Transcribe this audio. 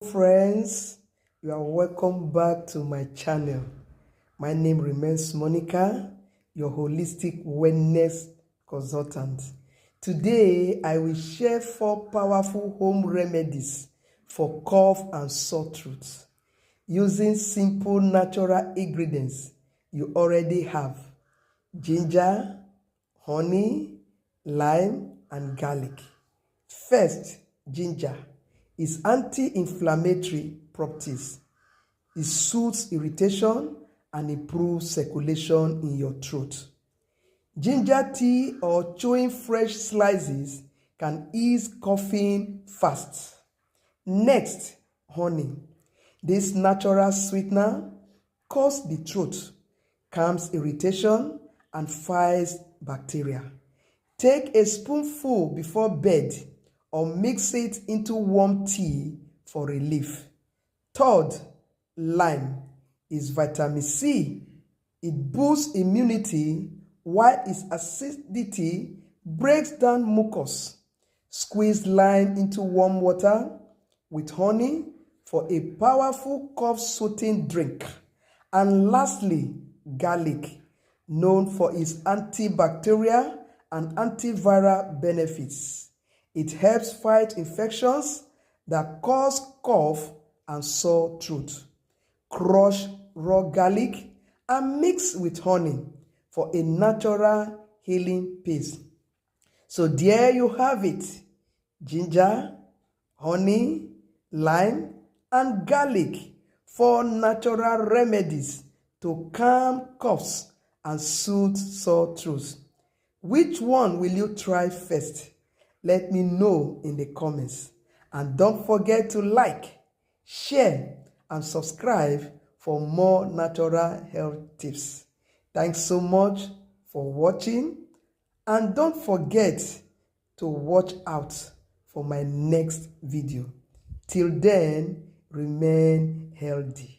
Friends, you are welcome back to my channel. My name remains Monica, your holistic wellness consultant. Today, I will share 4 powerful home remedies for cough and sore throat using simple natural ingredients you already have: ginger, honey, lime, and garlic. First, ginger is anti-inflammatory properties. It soothes irritation and improves circulation in your throat. Ginger tea or chewing fresh slices can ease coughing fast. Next, honey. This natural sweetener cools the throat, calms irritation, and fights bacteria. Take a spoonful before bed or mix it into warm tea for relief. Third, lime is vitamin C. It boosts immunity while its acidity breaks down mucus. Squeeze lime into warm water with honey for a powerful cough-soothing drink. And lastly, garlic, known for its antibacterial and antiviral benefits. It helps fight infections that cause cough and sore throat. Crush raw garlic and mix with honey for a natural healing paste. So there you have it: ginger, honey, lime, and garlic, 4 natural remedies to calm coughs and soothe sore throats. Which one will you try first? Let me know in the comments. And don't forget to like, share, and subscribe for more natural health tips. Thanks so much for watching. And don't forget to watch out for my next video. Till then, remain healthy.